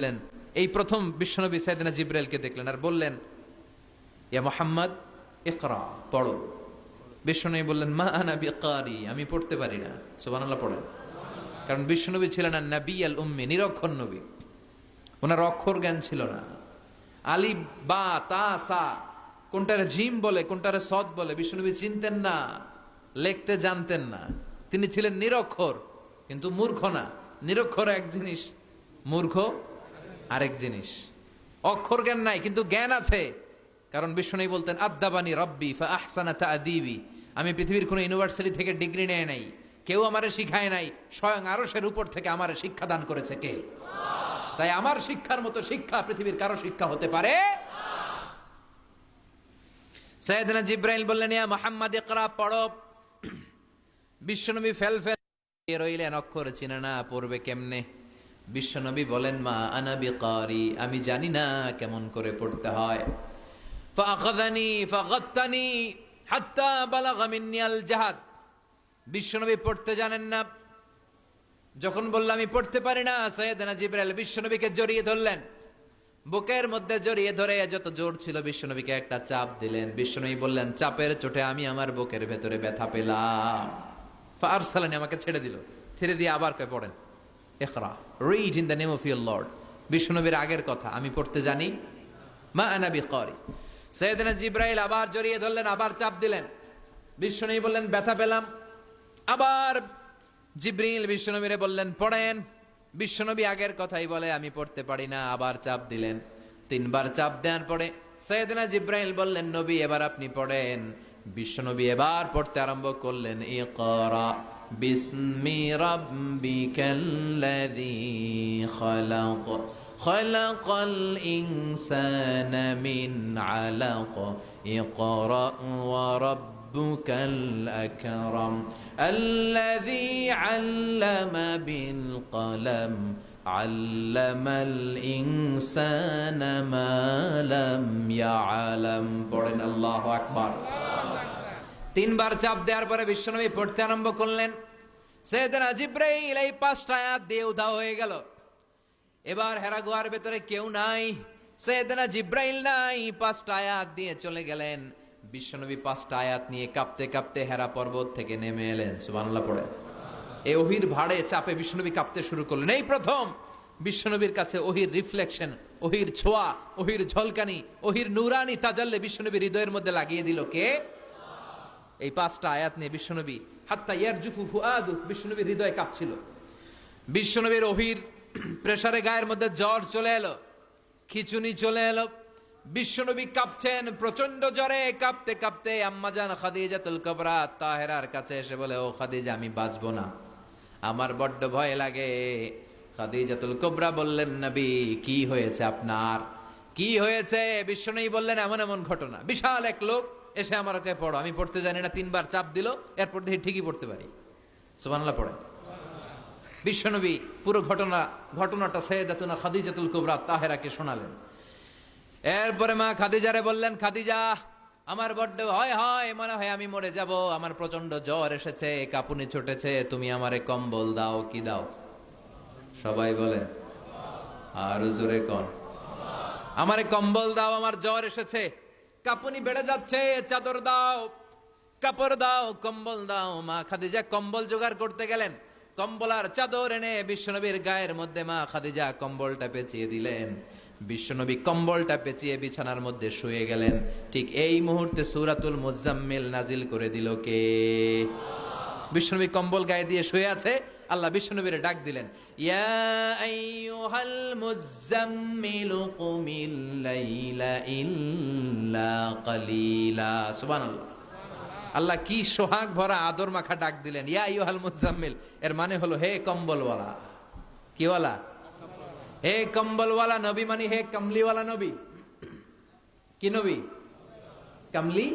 বললেন, এই প্রথম বিশ্বনবী সাইয়েদনা জিব্রাইলকে দেখলেন আর বললেন, ইয়া মুহাম্মদ ইকরা, পড়ো। বিশ্বনবী বললেন, মা আনা বিকারি, আমি পড়তে পারি না। সুবহানাল্লাহ পড়েন। কারণ বিশ্বনবী ছিলেন না নবী আল উম্মি, নিরক্ষর নবী। ওনার অক্ষর জ্ঞান ছিল না। আলিফ বা তা সা কোনটারে জিম বলে কোনটারে সদ বলে বিশ্বনবী চিনতেন না, লিখতে জানতেন না। তিনি ছিলেন নিরক্ষর, কিন্তু মূর্খ না। নিরক্ষর এক জিনিস, মূর্খ আরেক জিনিস। অক্ষর জ্ঞান নাই কিন্তু জ্ঞান আছে। কারণ বিশ্বনবী বলতেন, আদ্দাবানি রব্বি ফা আহসানা তা'দিবি, আমি পৃথিবীর কোনো ইউনিভার্সিটি থেকে ডিগ্রি নেয় নাই, কেউ আমারে শিখায় নাই, স্বয়ং আরশের উপর থেকে আমারে শিক্ষা দান করেছে কে? তাই আমার শিক্ষার মতো শিক্ষা পৃথিবীর কারো শিক্ষা হতে পারে। সাইয়েদনা জিব্রাইল বললেন, ইয়া মুহাম্মদ ইকরা, পড়ো। বিশ্বনবী ফেল রইলেন, অক্ষর চিনে না, পড়বে কেমনে? বিশ্বনবী বলেন, মা আনা বিকারি, আমি জানি না কেমন করে পড়তে হয়। ফাআখাযানি ফাগাত্তানি হাত্তা বালাগা মিন্নি আল জাহাদ। বিশ্বনবী পড়তে জানেন না। যখন বললাম আমি পড়তে পারি না, সাইয়েদনা জিব্রাইল বিশ্বনবীকে জড়িয়ে ধরলেন, বুকের মধ্যে জড়িয়ে ধরে যত জোর ছিল বিশ্বনবীকে একটা চাপ দিলেন। বিশ্বনবী বললেন, চাপের চোটে আমি আমার বুকের ভেতরে ব্যথা পেলাম। ফাআরসালানি, আমাকে ছেড়ে দিল। ছেড়ে দিয়ে আবার কয়, পড়েন, ইকরা, read in the name of your Lord. বিশ্বনবীর আগের কথা, আমি পড়তে জানি, মা আনা বিকারি। সাইয়েদনা জিব্রাইল আবার জড়িয়ে ধরলেন, আবার চাপ দিলেন। বিশ্বনবী বললেন, ব্যথা পেলাম। আবার জিব্রাইল বিশ্বনবীরে বললেন, পড়েন। বিশ্বনবী আগের কথাই বলে, আমি পড়তে পারি না। আবার চাপ দিলেন। 3 বার চাপ দেওয়ার পরে সাইয়েদনা জিব্রাইল বললেন, নবী এবার আপনি পড়েন। বিশ্বনবী এবার পড়তে আরম্ভ করলেন, ইকরা বিসমি রাব্বিকাল্লাযী খালাক খালাকাল ইনসানা মিন আলাক ইকরা ওয়া রাব্বুকাল আকরাম আল্লাযী আল্লামা বিল কলম আল্লামাল ইনসানা মা লাম ইয়ালাম। পড়েন, আল্লাহু আকবার। 3 বার চাপ দেওয়ার পরে বিশ্বনবী পড়তে আরম্ভ করলেন। সাইয়েদনা জিব্রাইল এই 5টা আয়াত দিয়ে উধাও হয়ে গেল। এবার হেরা গুহার ভেতরে কেউ নাই, সাইয়েদনা জিব্রাইল নাই, 5টা আয়াত দিয়ে চলে গেলেন। বিশ্বনবী 5টা আয়াত নিয়ে কাঁপতে কাঁপতে হেরা পর্বত থেকে নেমে এলেন। সুবহানাল্লাহ পড়ে। এই ওহির ভাড়ে চাপে বিশ্বনবী কাঁপতে শুরু করলেন। এই প্রথম বিশ্বনবীর কাছে ওহির রিফ্লেকশন, ওহির ছোঁয়া, ওহির ঝলকানি, ওহির নুরানি তাজাল্লি বিশ্বনবীর হৃদয়ের মধ্যে লাগিয়ে দিল কে? এই 5টা আয়াত নিয়ে বিশ্বনবী হাত্তা ইয়ারজুফু ফুআদু, বিশ্বনবীর হৃদয় কাঁপছিল। বিশ্বনবীর ওহির প্রেসারে গায়ের মধ্যে জ্বর চলে এলো, খিচুনি চলে এলো। বিশ্বনবী কাঁপছেন প্রচন্ড জ্বরে। কাঁপতে কাঁপতে আম্মাজান খাদিজাতুল কুবরা তাহেরার কাছে এসে বলে, ও খাদিজা, আমি বাঁচবো না, আমার বড্ড ভয় লাগে। খাদিজাতুল কুবরা বললেন, নবী কি হয়েছে আপনার, কি হয়েছে? বিশ্বনবী বললেন, এমন এমন ঘটনা। বিশাল এক লোক এসে আমার কাছে পড়ো, আমি পড়তে জানি না। 3 বার চাপ দিল, এরপর দেখি ঠিকই পড়তে পারি। সুবহানাল্লাহ পড়ে। বিশ্বনবী পুরো ঘটনাটা সাইয়েদাতুনা খাদিজাতুল কুবরা তাহেরাকে শোনালেন। এরপরে মা খাদিজারে বললেন, খাদিজা, আমার বড্ড ভয় হয়, মনে হয় আমি মরে যাব, আমার প্রচন্ড জ্বর এসেছে, কাঁপুনি ছুটেছে, তুমি আমারে কম্বল দাও। কি দাও? সবাই বলে, আর জোরে কোন, আমারে কম্বল দাও, আমার জ্বর এসেছে, কাঁপুনি বেড়ে যাচ্ছে, চাদর দাও, কাপড় দাও, কম্বল দাও। মা খাদিজা কম্বল জোগাড় করতে গেলেন। কম্বল আর চাদর এনে বিশ্বনবীর গায়ের মধ্যে মা খাদিজা কম্বলটা পেঁচিয়ে দিলেন। বিশ্বনবী কম্বলটা পেঁচিয়ে বিছানার মধ্যে শুয়ে গেলেন। ঠিক এই মুহূর্তে সূরাতুল মুজাম্মিল নাজিল করে দিল কে? বিশ্বনবী কম্বল গায়ে দিয়ে শুয়ে আছে। আল্লাহ বিশ্বনবীর ডাক দিলেন, ইয়া আইয়ুহাল মুজাম্মিলু কুমিল লাইলা ইল্লা কালিলা। সুবহানাল্লাহ। আল্লাহ কি সোহাগ ভরা আদর মাখা ডাক দিলেন, ইয়া আইয়ুহাল মুজাম্মিল। এর মানে হলো, হে কম্বলওয়ালা। কি ওয়ালা? হে কম্বলওয়ালা নবী, মানে হে কমলিওয়ালা নবী। কি নবী? কমলি